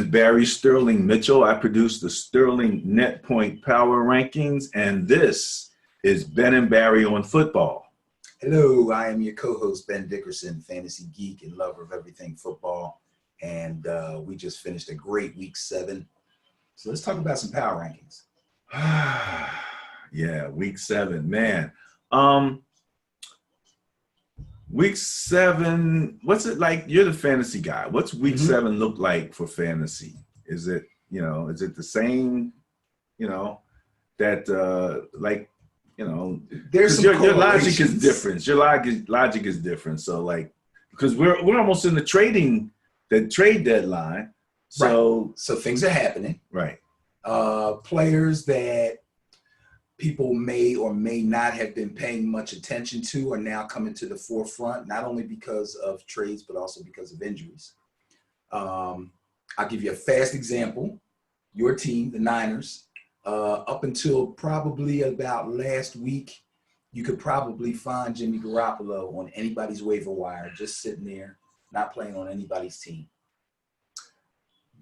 Barry Sterling Mitchell. I produce the Sterling Net Point Power Rankings, and this is Ben and Barry on football. Hello, I am your co-host, Ben Dickerson, fantasy geek and lover of everything football. And we just finished a great week 7. So let's talk about some power rankings. Yeah, week 7, man. Week 7, what's it like? You're the fantasy guy. What's week 7 look like for fantasy? Is it, is it the same, there's some your logic is different. Your logic is different. So because we're almost in the trade deadline. So right. So things are happening. Right. Players that people may or may not have been paying much attention to are now coming to the forefront, not only because of trades, but also because of injuries. I'll give you a fast example. Your team, the Niners, up until probably about last week, you could probably find Jimmy Garoppolo on anybody's waiver wire, just sitting there, not playing on anybody's team.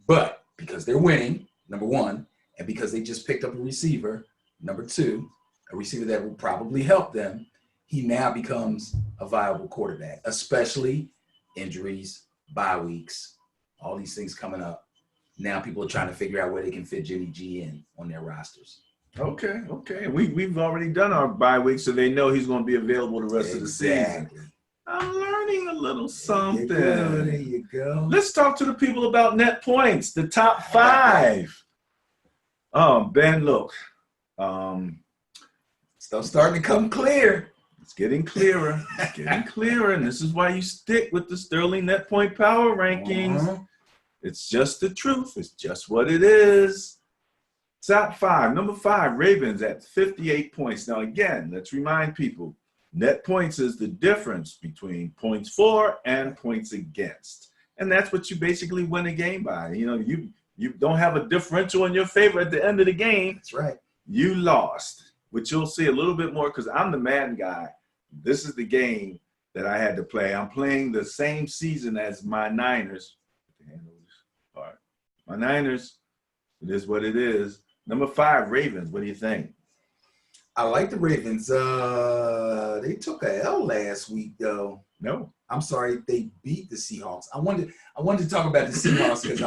But because they're winning, number one, and because they just picked up a receiver, number two, a receiver that will probably help them, he now becomes a viable quarterback, especially injuries, bye weeks, all these things coming up. Now people are trying to figure out where they can fit Jimmy G in on their rosters. Okay. We've already done our bye week, so they know he's going to be available the rest of the season. I'm learning a little something. There you go. Let's talk to the people about net points, the top 5. Ben, look. Stuff's starting to come clear. It's getting clearer. And this is why you stick with the Sterling Net Point Power Rankings. It's just the truth. It's just what it is. Top 5. Number 5, Ravens at 58 points. Now, again, let's remind people, net points is the difference between points for and points against. And that's what you basically win a game by. You don't have a differential in your favor at the end of the game. That's right. You lost, which you'll see a little bit more because I'm the Madden guy. This is the game that I had to play. I'm playing the same season as my Niners. All right. My Niners, it is what it is. Number 5, Ravens. What do you think? I like the Ravens. They took a L last week, though. No. I'm sorry, they beat the Seahawks. I wanted to talk about the Seahawks because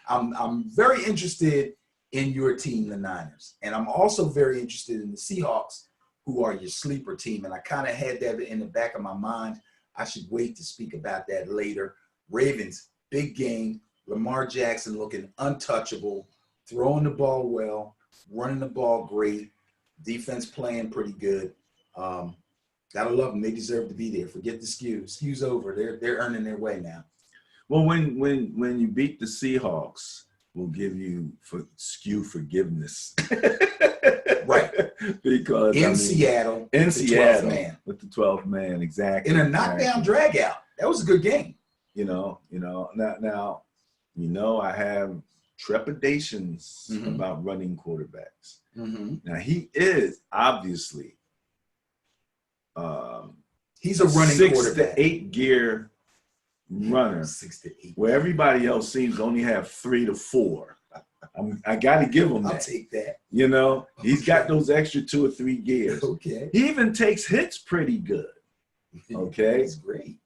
I'm very interested in your team, the Niners. And I'm also very interested in the Seahawks, who are your sleeper team. And I kind of had that in the back of my mind. I should wait to speak about that later. Ravens, big game. Lamar Jackson looking untouchable, throwing the ball well, running the ball great, defense playing pretty good. Gotta love them. They deserve to be there. Forget the skew. Skew's over. They're earning their way now. Well, when you beat the Seahawks, we'll give you skew forgiveness. Right. Because Seattle. In with Seattle. The 12th man. With the 12th man, exactly. In a knockdown drag out. That was a good game. Now, I have trepidations about running quarterbacks. Now, he is obviously he's a running 6 quarterback. to 8 gear runner, 6 to 8. where everybody else seems to only have 3 to 4. I got to give him that. I'll take that. He's got those extra 2 or 3 gears. Okay. He even takes hits pretty good. Okay. That's great.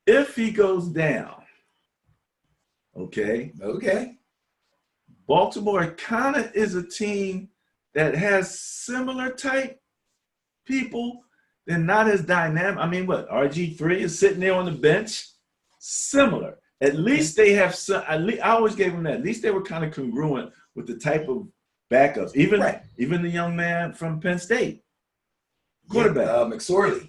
If he goes down, okay. Baltimore kind of is a team that has similar type people. They're not as dynamic. I mean, RG3 is sitting there on the bench? Similar. At least they have some. I always gave them that. At least they were kind of congruent with the type of backups. Even the young man from Penn State, quarterback, McSorley.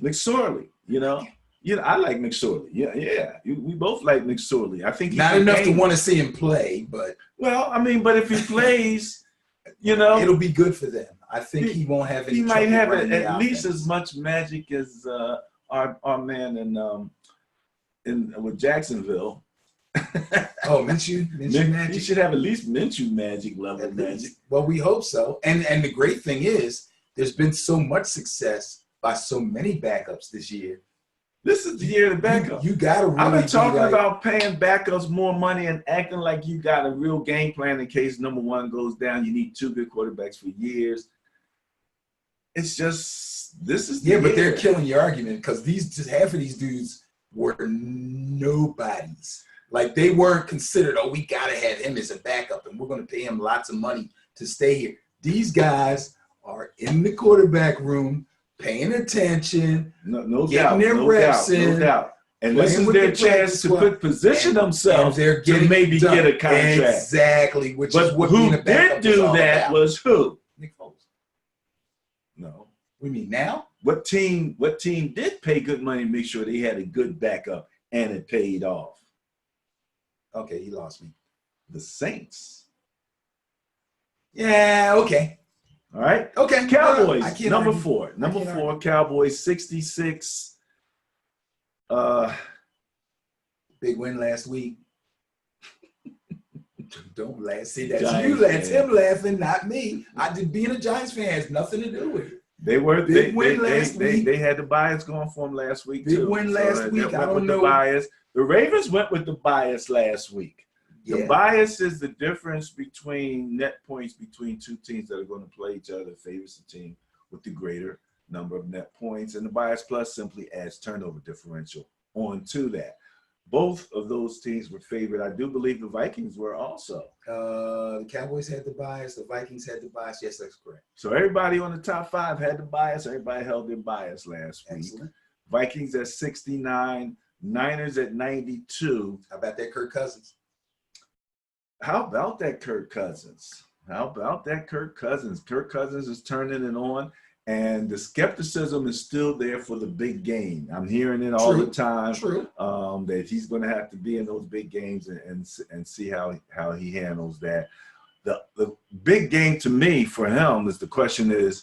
I like McSorley. Yeah. We both like McSorley. I think not enough to want to see him play, but but if he plays, it'll be good for them. I think he won't have any. He might have at least as much magic as our man with Jacksonville. Oh, Minshew magic. He should have at least Minshew magic level magic. Well, we hope so. And the great thing is, there's been so much success by so many backups this year. This is the year of the backup. You gotta really I've been be talking like, about paying backups more money and acting like you got a real game plan in case number one goes down. You need two good quarterbacks for years. It's just this is the yeah, but they're year. killing your argument because half of these dudes were nobodies. Like they weren't considered. Oh, we gotta have him as a backup, and we're gonna pay him lots of money to stay here. These guys are in the quarterback room, paying attention, No getting doubt, their no reps doubt, no in, doubt. And this playing is with their the chance practice to squad, position themselves they're to getting maybe it done. get a contract. Exactly, which But is what who being a backup did is do all that about. was who? Nick Foles. No. We mean now? What team did pay good money to make sure they had a good backup and it paid off? Okay, he lost me. The Saints. Yeah, okay. All right. Okay. Cowboys, I can't number argue. four. Number can't four, argue. Cowboys, 66. Big win last week. Don't laugh. See, that's Giants you. That's fan. him laughing, not me. I did being a Giants fan has nothing to do with it. They were Big win last week. They had the bias going for them last week Big too. win last that week. went I don't with know. The bias. The Ravens went with the bias last week. The Yeah. bias is the difference between net points between two teams that are going to play each other. Favors the team with the greater number of net points, and the bias plus simply adds turnover differential onto that. Both of those teams were favored. I do believe the Vikings were also. The Cowboys had the bias. The Vikings had the bias. Yes, that's correct. So everybody on the top five had the bias. Everybody held their bias last week. Excellent. Vikings at 69, Niners at 92. How about that, Kirk Cousins? How about that Kirk Cousins? How about that Kirk Cousins? Kirk Cousins is turning it on, and the skepticism is still there for the big game. I'm hearing it all True. the time. True. That he's going to have to be in those big games and see how he handles that. The big game to me for him is the question is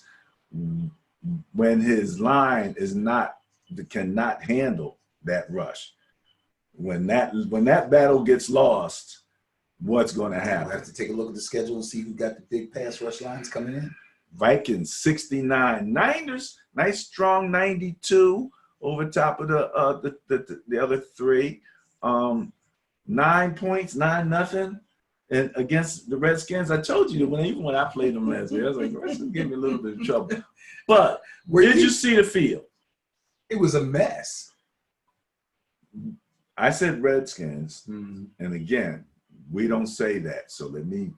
when his line cannot handle that rush. When that battle gets lost, what's going to We'll happen? have to take a look at the schedule and see who got the big pass rush lines coming in. Vikings 69, Niners nice strong 92 over top of the other three. 9 points, 9-0, and against the Redskins. I told you that even when I played them last year, I was like, the Redskins gave me a little bit of trouble. But did you see the field? It was a mess. I said Redskins, Mm-hmm. and again, we don't say that. So let me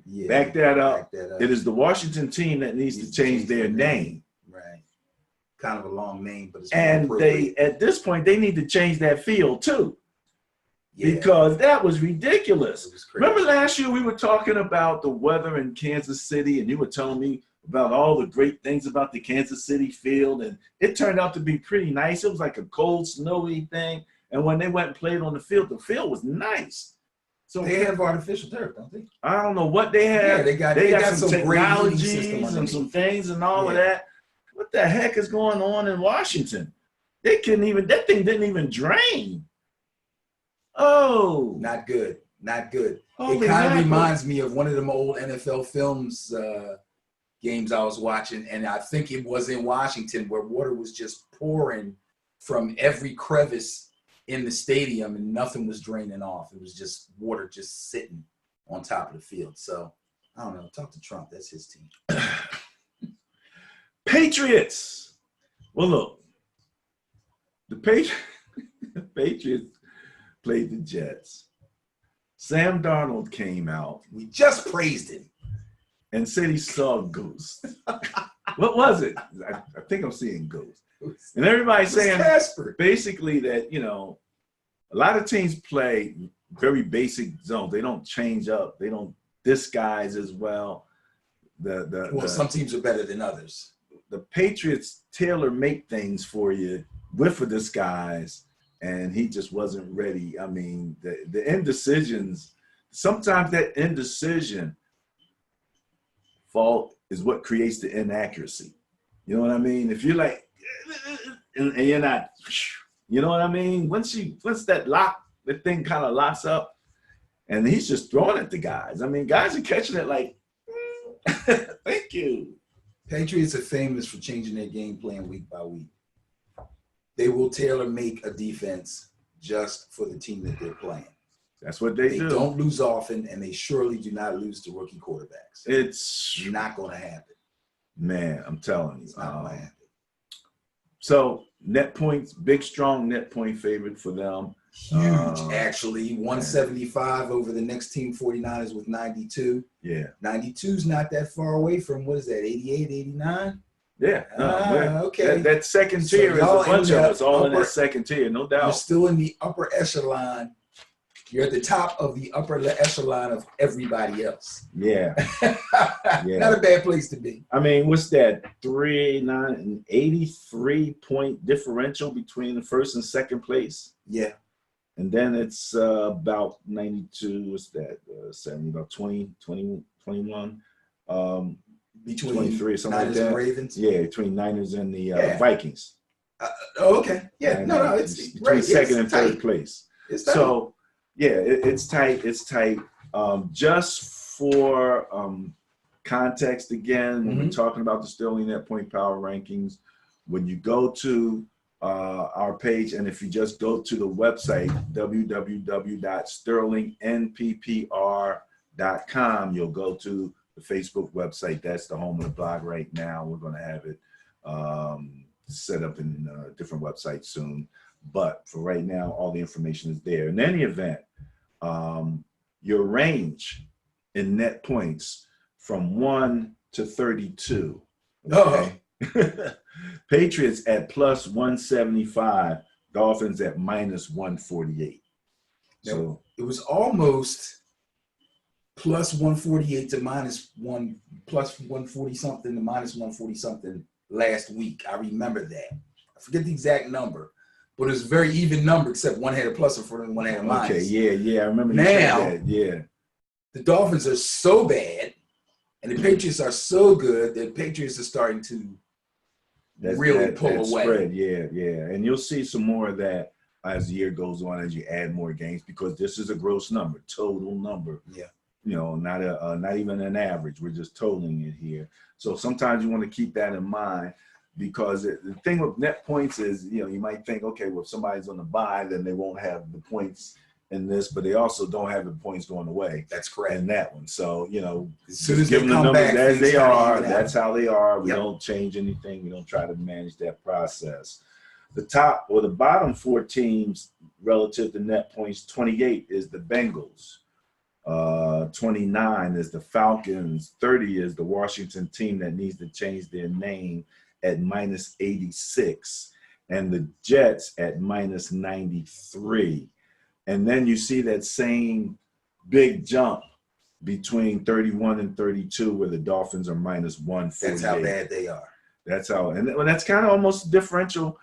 Yeah. back that up. Back that up. It is the Washington team that needs to change their name. Right. Kind of a long name, but it's And more they, appropriate. at this point, they need to change that field too, Yeah, because that was ridiculous. it was crazy. Remember last year we were talking about the weather in Kansas City, and you were telling me about all the great things about the Kansas City field, and it turned out to be pretty nice. It was like a cold, snowy thing, and when they went and played on the field was nice. So They have artificial turf, don't they? I don't know what they have. Yeah, they got some some great heating system technologies and underneath. some things and all of Yeah. that. What the heck is going on in Washington? That thing didn't even drain. Oh, Not good. Not good. holy It kind of mackerel. reminds me of one of them old NFL Films games I was watching, and I think it was in Washington where water was just pouring from every crevice in the stadium and nothing was draining off. It was just water just sitting on top of the field. So I don't know. Talk to Trump. That's his team. Patriots. Well, look, the Patriots played the Jets. Sam Darnold came out We just praised him. and said he saw a ghost. What was it? I think I'm seeing ghosts. And everybody's It was saying Casper. basically that, a lot of teams play very basic zones. They don't change up. They don't disguise as well. Some teams are better than others. The Patriots tailor make things for you with a disguise, and he just wasn't ready. I mean, the indecisions, sometimes that indecision fault is what creates the inaccuracy. You know what I mean? If you're like, and you're not, you know what I mean? Once the thing kind of locks up, and he's just throwing at the guys. I mean, guys are catching it like, thank you. Patriots are famous for changing their game plan week by week. they will tailor make a defense just for the team that they're playing. That's what they They do. don't lose often, and they surely do not lose to rookie quarterbacks. It's Not going to happen. man, I'm telling you. It's not going to happen. So net points, big strong net point favorite for them. Huge, actually. 175 over the next team, 49ers with 92. Yeah. 92's not that far away from, what is that, 88, 89? Yeah. No, okay. That second So tier is a y'all bunch in of that us all in upper- that second tier, no You're doubt. still in the upper echelon. You're at the top of the upper echelon of everybody else. Yeah. Not a bad place to be. I mean, what's that? 83-point differential between the first and second place. Yeah. And then it's about 92, what's that? 70, about 20, 21. Between 23 or something like Niners and that. Ravens. Yeah, between Niners and the Yeah. Vikings. Okay. Yeah. And, No, it's between right. second It's and third tight. place. It's tight. So, yeah, it's tight. It's tight. Just for context, again, when we're talking about the Sterling Net Point Power Rankings, when you go to our page, and if you just go to the website, www.sterlingnppr.com, you'll go to the Facebook website. That's the home of the blog right now. We're going to have it set up in a different website soon. But for right now, all the information is there. In any event, your range in net points from 1 to 32. Okay? Patriots at plus 175, Dolphins at minus 148. So it was almost plus 148 to minus 1, plus 140 something to minus 140 something last week. I remember that. I forget the exact number, but it was a very even number, except one had a plus and one had a minus. okay, yeah, I remember you Now, said that. Yeah. The Dolphins are so bad, and the Patriots are so good that Patriots are starting to really pull away. Spread, yeah. And you'll see some more of that as the year goes on, as you add more games, because this is a gross number, total number. Yeah. You know, not even an average. We're just totaling it here. So sometimes you want to keep that in mind, because the thing with net points is, you know, you might think, okay, well, if somebody's on the bye, then they won't have the points in this, but they also don't have the points going away. That's correct. And that one. So, you know, as soon as give they them the come numbers back, as they things kinda are. even out. That's how they are. We Yep. don't change anything. We don't try to manage that process. The top or the bottom four teams relative to net points, 28 is the Bengals. 29 is the Falcons. 30 is the Washington team that needs to change their name at minus 86. And the Jets at minus 93. And then you see that same big jump between 31 and 32, where the Dolphins are minus 148. That's how bad they are. That's how, and that's kind of almost differential,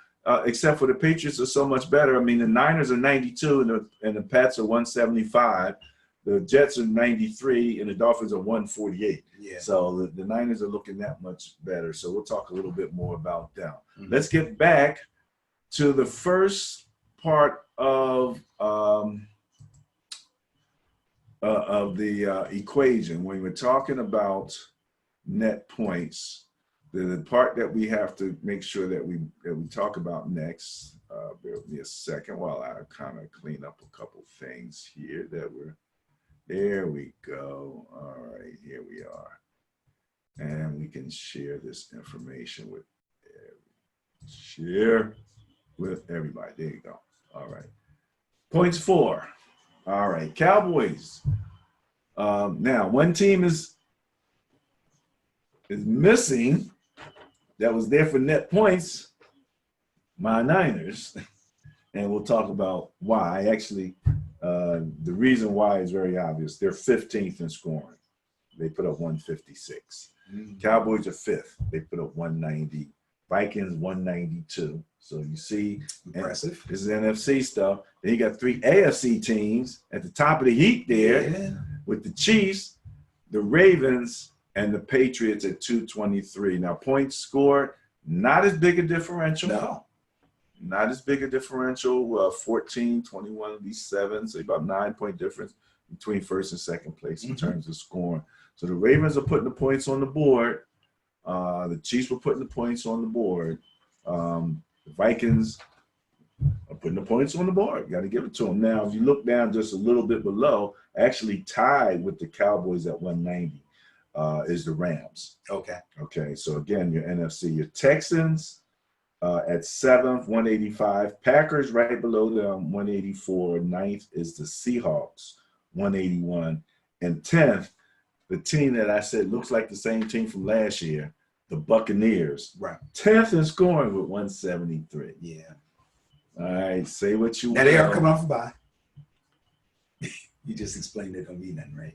except for the Patriots are so much better. I mean, the Niners are 92 and the Pats are 175. The Jets are 93 and the Dolphins are 148. Yeah. So the Niners are looking that much better. So we'll talk a little bit more about them. Let's get back to the first part of the equation. When we're talking about net points, the part that we have to make sure that we talk about next, bear with me a second while I kind of clean up a couple things here there we go. All right, here we are. And we can share this information with everybody. There you go. All right. Points 4. All right. Cowboys. Now, one team is missing that was there for net points, my Niners. And we'll talk about why. Actually, the reason why is very obvious. They're 15th in scoring. They put up 156. Cowboys are 5th. They put up 190. Vikings 192. So you see, impressive. This is NFC stuff. Then you got 3 AFC teams at the top of the heap there, with the Chiefs, the Ravens, and the Patriots at 223. Now, points scored, not as big a differential. No. Not as big a differential. 14, 21, these 7, so about 9-point difference between first and second place in terms of scoring. So the Ravens are putting the points on the board. The Chiefs were putting the points on the board. The Vikings are putting the points on the board. Got to give it to them. Now, if you look down just a little bit below, actually tied with the Cowboys at 190 is the Rams. Okay. Okay, so again, your NFC, your Texans at 7th, 185. Packers right below them, 184. Ninth is the Seahawks, 181. And 10th, the team that I said looks like the same team from last year, the Buccaneers. Right. 10th in scoring with 173. Yeah. All right, say what you Now want. they are coming off a bye. You just explained it don't mean nothing, right?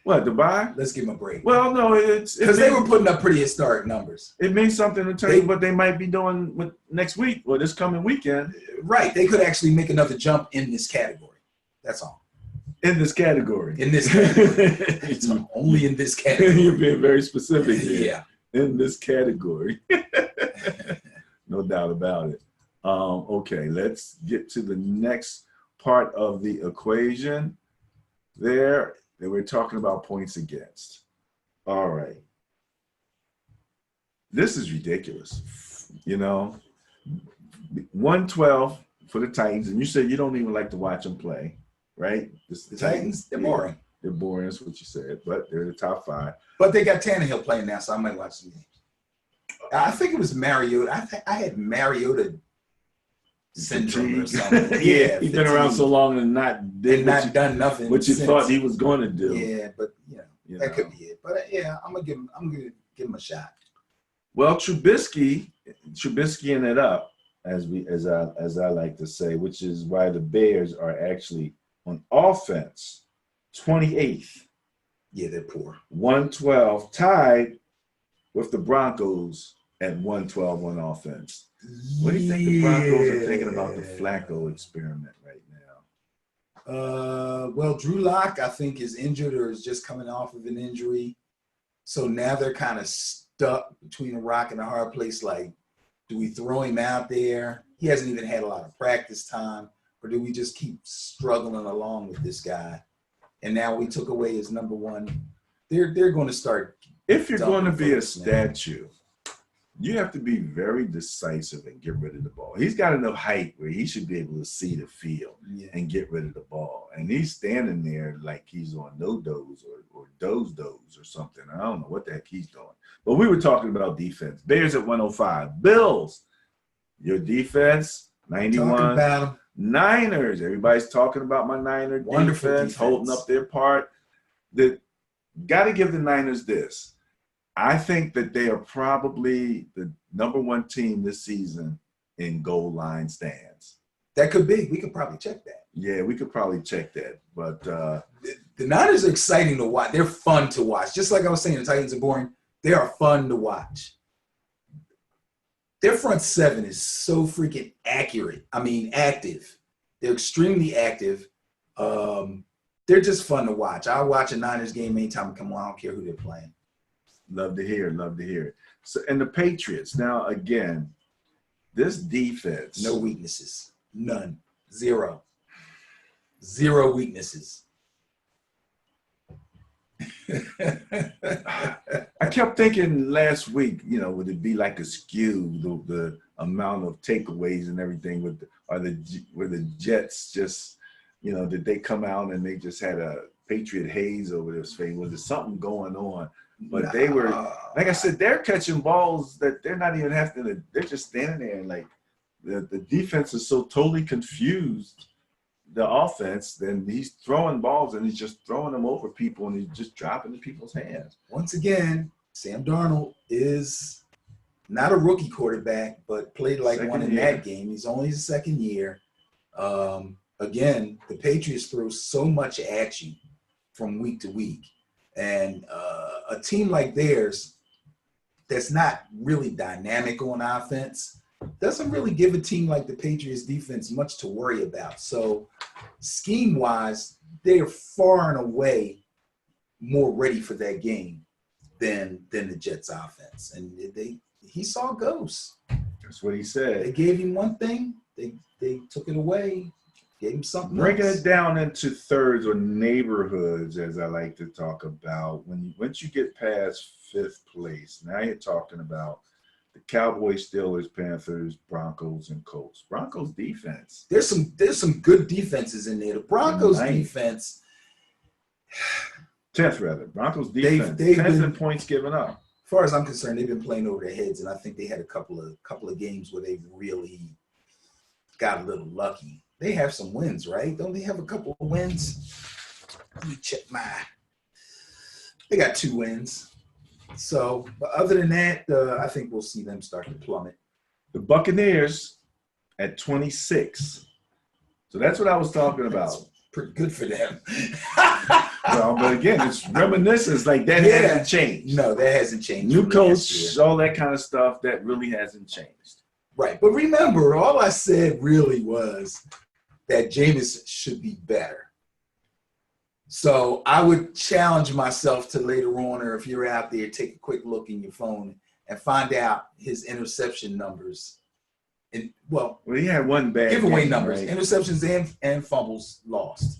What, the bye? Let's give them a break. Well, no, it's because they were putting up pretty historic numbers. It means something to tell you what they might be doing with next week or this coming weekend. Right. They could actually make another jump in this category. That's all. In this category. In this category. It's only in this category. You're being very specific here. Yeah. In this category. No doubt about it. Okay, let's get to the next part of the equation. There, they were talking about points against. All right. This is ridiculous. You know, 112 for the Titans, and you said you don't even like to watch them play, right? The Titans, they're boring. They're boring, that's what you said, but they're the top 5. But they got Tannehill playing now, so I might watch some games. I think it was Mariota. I had Mariota syndrome or something. Yeah, he's been around so long and not done nothing. What you since. thought he was going to do. Yeah, but that could be it. But yeah, I'm gonna give him a shot. Well, Trubiskying it up, as I like to say, which is why the Bears are actually on offense 28th. Yeah, they're poor. 112, tied with the Broncos at 112 on offense. What do you think the Broncos are thinking about the Flacco experiment right now? Well, Drew Lock, I think, is injured or is just coming off of an injury. So now they're kind of stuck between a rock and a hard place. Like, do we throw him out there? He hasn't even had a lot of practice time. Or do we just keep struggling along with this guy? And now we took away his number one. They're going to start. If you're going to be a statue, you have to be very decisive and get rid of the ball. He's got enough height where he should be able to see the field and get rid of the ball. And he's standing there like he's on no-dose or doze or something. I don't know what the heck he's doing. But we were talking about defense. Bears at 105. Bills, your defense, 91. Talking about them. Niners, everybody's talking about my Niner defense, holding up their part. Got to give the Niners this. I think that they are probably the number 1 team this season in goal line stands. That could be. We could probably check that. Yeah, we could probably check that. But the Niners are exciting to watch. They're fun to watch. Just like I was saying, the Titans are boring. They are fun to watch. Their front 7 is so freaking accurate. I mean, active. They're extremely active. They're just fun to watch. I'll watch a Niners game anytime I come on. I don't care who they're playing. Love to hear it. So, and the Patriots, now again, this defense. No weaknesses. None. Zero. Zero weaknesses. I kept thinking last week, would it be like a skew, the amount of takeaways and everything were the Jets just, did they come out and they just had a Patriot haze over their face? Was there something going on? But they were, like I said, they're catching balls that they're not even having to, they're just standing there and like the defense is so totally confused. The offense, then he's throwing balls and he's just throwing them over people and he's just dropping in people's hands. Once again, Sam Darnold is not a rookie quarterback, but played like one in that game. He's only his second year. Again, the Patriots throw so much at you from week to week. And a team like theirs that's not really dynamic on offense doesn't really give a team like the Patriots defense much to worry about. So scheme-wise, they are far and away more ready for that game than the Jets offense. And he saw ghosts. That's what he said. They gave him one thing, they took it away, gave him something Breaking else. it down into thirds or neighborhoods, as I like to talk about, once you get past 5th place, now you're talking about the Cowboys, Steelers, Panthers, Broncos, and Colts. Broncos defense. There's some good defenses in there. The Broncos Ninth. defense. 10th rather. Broncos defense. They've 10th been, in points given up. as far as I'm concerned, they've been playing over their heads, and I think they had a couple of games where they really got a little lucky. They have some wins, right? Don't they have a couple of wins? Let me check they got 2 wins. So, but other than that, I think we'll see them start to plummet. The Buccaneers at 26. So that's what I was talking about. That's pretty good for them. Well, but again, it's reminiscence. Like that hasn't changed. No, that hasn't changed. New from coach, last year. all that kind of stuff, that really hasn't changed. Right. But remember, all I said really was that Jameis should be better. So I would challenge myself to later on, or if you're out there, take a quick look in your phone and find out his interception numbers. And well, he had one bad giveaway game, numbers, right? interceptions and fumbles lost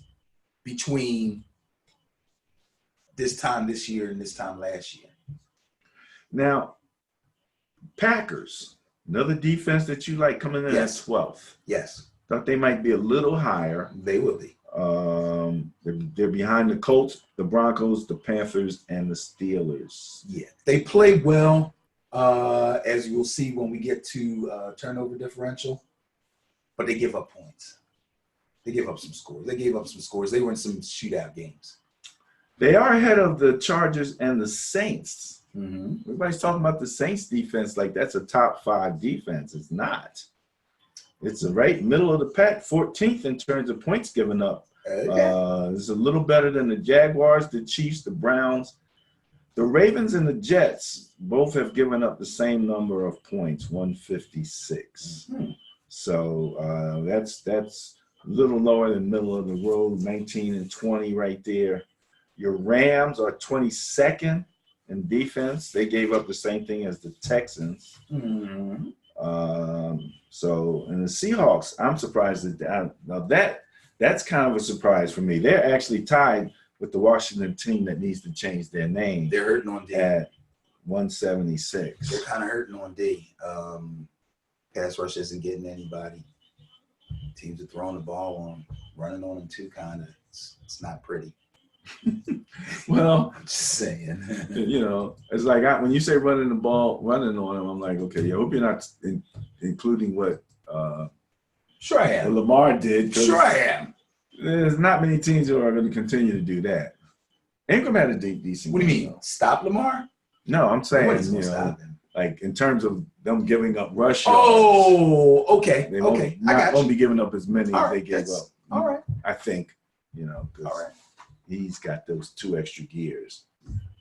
between this time this year and this time last year. Now, Packers, another defense that you like coming in Yes. at 12th. Yes, Thought they might be a little higher. they will be. They're behind the Colts, the Broncos, the Panthers, and the Steelers. Yeah, they play well, as you'll see when we get to turnover differential, but they give up points. They give up some scores. They were in some shootout games. They are ahead of the Chargers and the Saints. Mm-hmm. Everybody's talking about the Saints defense like that's a top 5 defense. It's not. It's the right middle of the pack, 14th in terms of points given up. Okay. It's a little better than the Jaguars, the Chiefs, the Browns. The Ravens and the Jets both have given up the same number of points, 156. Mm-hmm. So that's a little lower than middle of the road, 19 and 20 right there. Your Rams are 22nd in defense. They gave up the same thing as the Texans. Mm-hmm. So, and the Seahawks, I'm surprised that's kind of a surprise for me. They're actually tied with the Washington team that needs to change their name They're hurting on D. at 176. They're kind of hurting on D. Pass rush isn't getting anybody. Teams are throwing the ball on, running on them too, kind of. It's not pretty. Well, I'm just saying. It's like when you say running on them, I'm like, okay, I hope you're not including what Sure I am. Lamar did. Sure I am. There's not many teams who are going to continue to do that. Ingram had a decent. What do you game, mean? though. Stop Lamar? No, I'm saying, Nobody's gonna stop him. like in terms of them giving up rush yards. Oh, okay. They Okay. I not got won't you. be giving up as many All as they right, gave that's- up. All right. I think, because All right. he's got those 2 extra gears.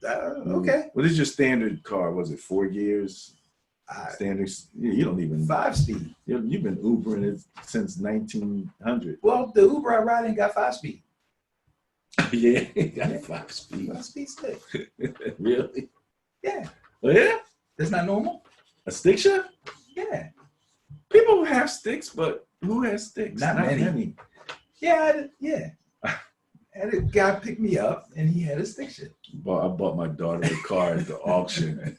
Okay. What is your standard car? Was it 4 gears? Standards. You don't even 5-speed. You've been Ubering it since 1900. Well, the Uber I ride ain't got 5-speed. Yeah, got 5-speed. 5-speed stick. Really? Yeah. Oh, yeah? That's not normal? A stick shift? Yeah. People have sticks, but who has sticks? Not many. Yeah. I had a guy pick me up, and he had a stick shift. I bought my daughter a car at the auction.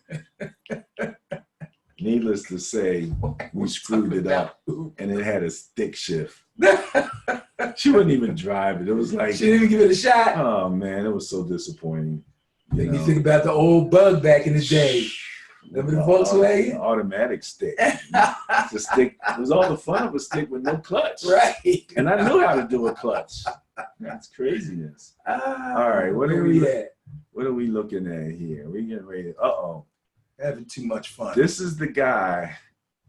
Needless to say, we screwed it up, and it had a stick shift. She wouldn't even drive it. It was like, She didn't even give it a shot. oh man, it was so disappointing. Make me think about the old Bug back in the day. Remember the Volkswagen? Automatic stick. The stick. It was all the fun of a stick with no clutch. Right. And I knew how to do a clutch. That's craziness. All right, what are we at? What are we looking at here? We getting ready. Having too much fun. This is the guy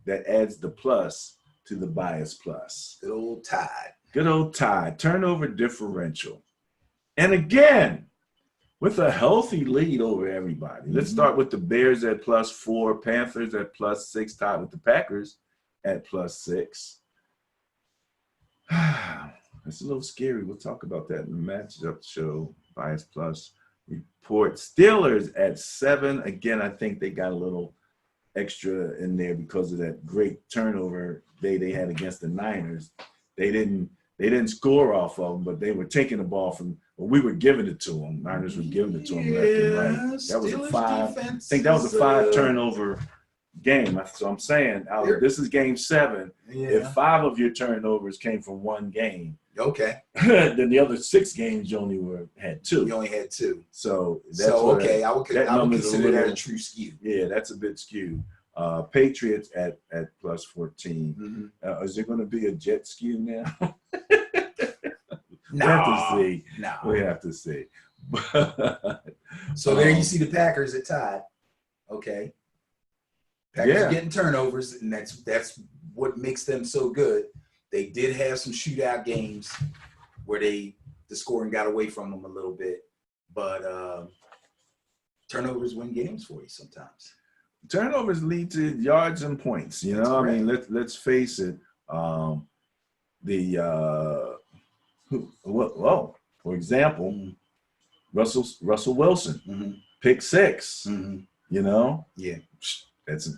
that adds the plus to the bias plus. Good old Tide. Good old Tide. Turnover differential. And again, with a healthy lead over everybody. Let's start with the Bears at +4, Panthers at +6, tied with the Packers at +6. It's a little scary. We'll talk about that in the matchup show. Bias plus report. Steelers at 7. Again, I think they got a little extra in there because of that great turnover they had against the Niners. They didn't score off of them, but they were taking the ball from. Well, we were giving it to them. Niners were giving it to them left and right. That was a 5. I think that was a 5 turnover game. So I'm saying, this is game 7. Yeah. If 5 of your turnovers came from one game, Okay. then the other 6 games you only had 2. You only had 2. So that's okay. I would number's consider that a true skew. Yeah, that's a bit skewed. Patriots at plus 14. Mm-hmm. Is there going to be a jet skew now? No. We have to see. No. We have to see. So there you see the Packers at tied. Okay. Packers are getting turnovers, and that's what makes them so good. They did have some shootout games where the scoring got away from them a little bit, but turnovers win games for you sometimes. Turnovers lead to yards and points. You know, I mean, let's face it. For example, Russell Wilson, pick 6. You know, that's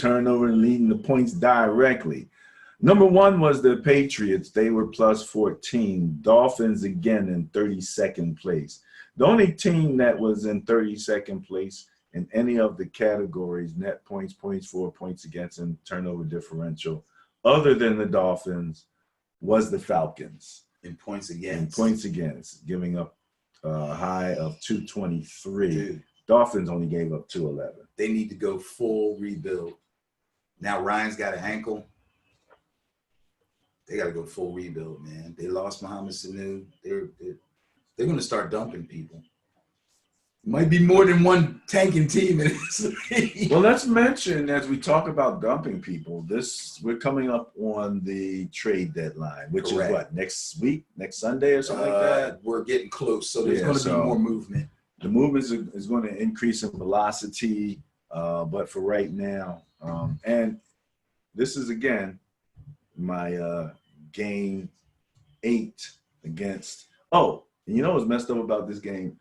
turnover leading the points directly. Number 1 was the Patriots. They were plus 14. Dolphins again in 32nd place. The only team that was in 32nd place in any of the categories, net points, points for, points against, and turnover differential, other than the Dolphins, was the Falcons. In points against. Giving up a high of 223. Dude. Dolphins only gave up 211. They need to go full rebuild. Now Ryan's got an ankle. They got to go full rebuild, man. They lost Mohamed Sanu. They're going to start dumping people. Might be more than one tanking team in this league. Well, let's mention, as we talk about dumping people, we're coming up on the trade deadline, which is what, next week, next Sunday or something like that? We're getting close, so there's going to be more movement. The movement is going to increase in velocity, but for right now, and this is, again, my game 8 against – you know what's messed up about this game?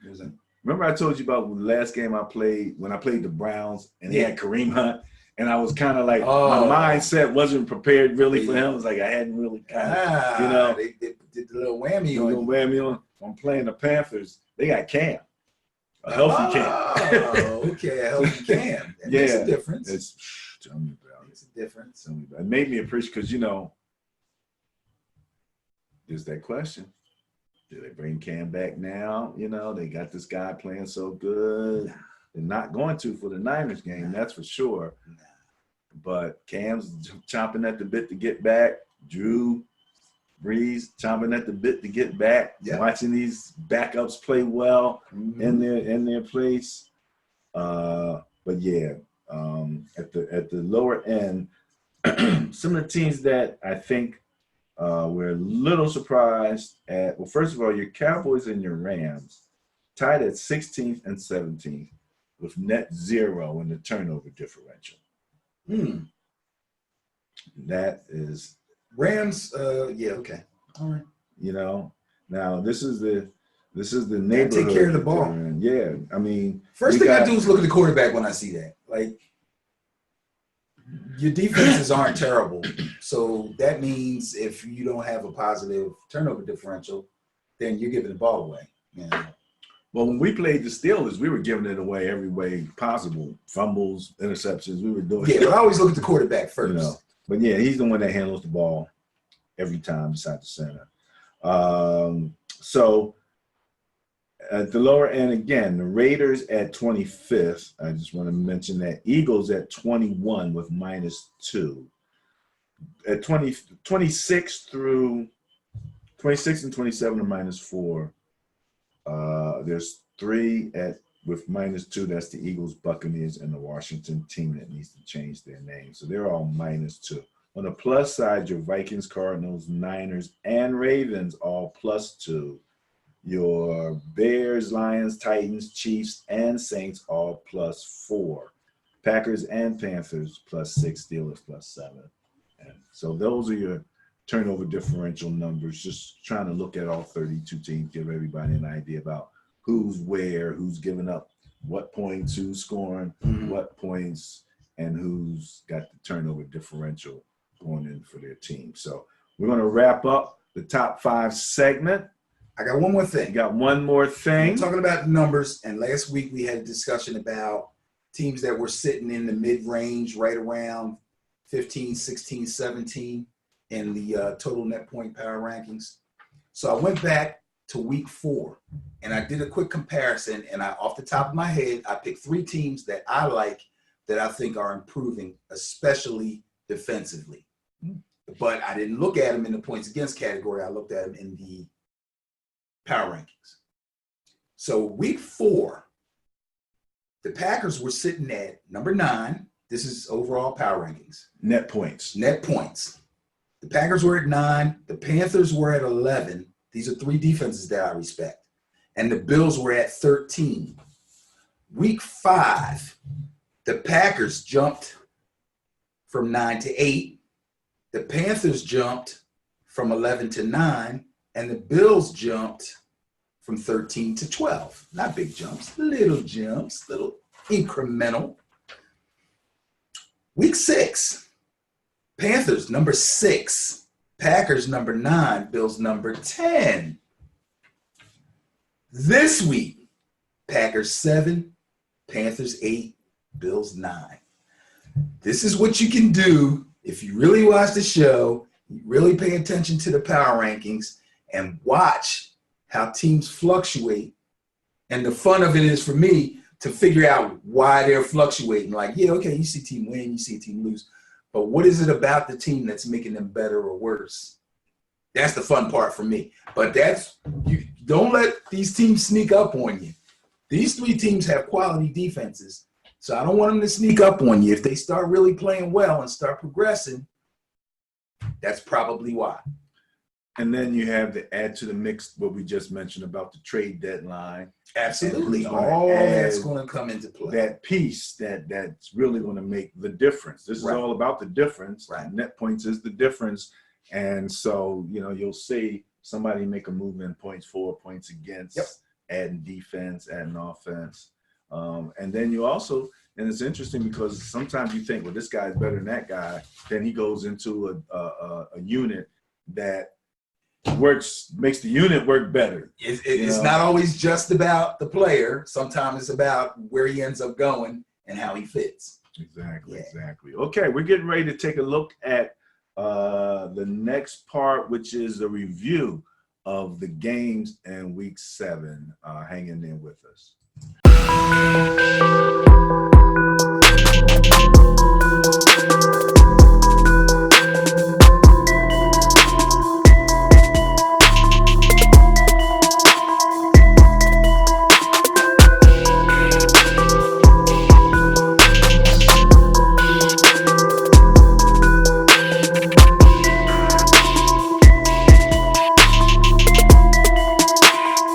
Remember I told you about the last game I played when I played the Browns and they had Kareem Hunt, and I was kind of like my mindset wasn't prepared really for him. It was like I hadn't really they did the little whammy on. I'm playing the Panthers. They got Cam, a healthy Cam. Okay, a healthy Cam. That makes a difference. Tell me about it. It's a difference. It made me appreciate because there's that question. Do they bring Cam back now? They got this guy playing so good. They're not going to for the Niners game, that's for sure. But Cam's chomping at the bit to get back. Drew Brees chomping at the bit to get back. Watching these backups play well in their place. But at the lower end, some of the teams that I think we're a little surprised at. Well, first of all, your Cowboys and your Rams tied at 16th and 17th with net 0 in the turnover differential. That is Rams. Okay. All right. Now this is the neighborhood. Take care of the ball. Yeah, I mean, first thing I do is look at the quarterback when I see that. Like, your defenses aren't terrible. So that means if you don't have a positive turnover differential, then you're giving the ball away. Well, when we played the Steelers, we were giving it away every way possible. Fumbles, interceptions, we were doing it. But I always look at the quarterback first. But he's the one that handles the ball every time beside the center. So at the lower end, again, the Raiders at 25th. I just want to mention that. Eagles at 21 with -2. At 26 through 26 and 27 are -4. There's 3 with -2. That's the Eagles, Buccaneers, and the Washington team that needs to change their name. So they're all -2. On the plus side, your Vikings, Cardinals, Niners, and Ravens all +2. Your Bears, Lions, Titans, Chiefs, and Saints all +4. Packers and Panthers +6. Steelers +7. And so those are your turnover differential numbers. Just trying to look at all 32 teams, give everybody an idea about who's where, who's giving up what points, who's scoring what points, and who's got the turnover differential going in for their team. So we're going to wrap up the top 5 segment. I got one more thing. You got one more thing. We're talking about numbers, and last week we had a discussion about teams that were sitting in the mid-range, right around 15, 16, 17 in the total net point power rankings. So I went back to week 4 and I did a quick comparison, and off the top of my head, I picked 3 teams that I like, that I think are improving, especially defensively. But I didn't look at them in the points against category. I looked at them in the power rankings. So week 4, the Packers were sitting at number 9. This is overall power rankings. Net points. Net points. The Packers were at 9. The Panthers were at 11. These are 3 defenses that I respect. And the Bills were at 13. Week 5, the Packers jumped from 9 to 8. The Panthers jumped from 11 to 9. And the Bills jumped from 13 to 12. Not big jumps, little incremental. Week 6, Panthers number 6, Packers number 9, Bills number 10. This week, Packers 7, Panthers 8, Bills 9. This is what you can do if you really watch the show, you really pay attention to the power rankings, and watch how teams fluctuate. And the fun of it is, for me, to figure out why they're fluctuating. Like, yeah, okay, you see a team win, you see a team lose, but what is it about the team that's making them better or worse? That's the fun part for me. But you don't let these teams sneak up on you. These 3 teams have quality defenses, so I don't want them to sneak up on you. If they start really playing well and start progressing, that's probably why. And then you have to add to the mix what we just mentioned about the trade deadline. Absolutely. And All that's going to come into play. That piece that's really going to make the difference. This is all about the difference. Right. Net points is the difference. And so, you'll see somebody make a move in points for, points against, adding defense, adding offense. And then you also, and it's interesting because sometimes you think, well, this guy's better than that guy. Then he goes into a unit that makes the unit work better. It's not always just about the player. Sometimes it's about where he ends up going and how he fits. Exactly. Okay, we're getting ready to take a look at the next part, which is a review of the games in week 7. Hang in there with us.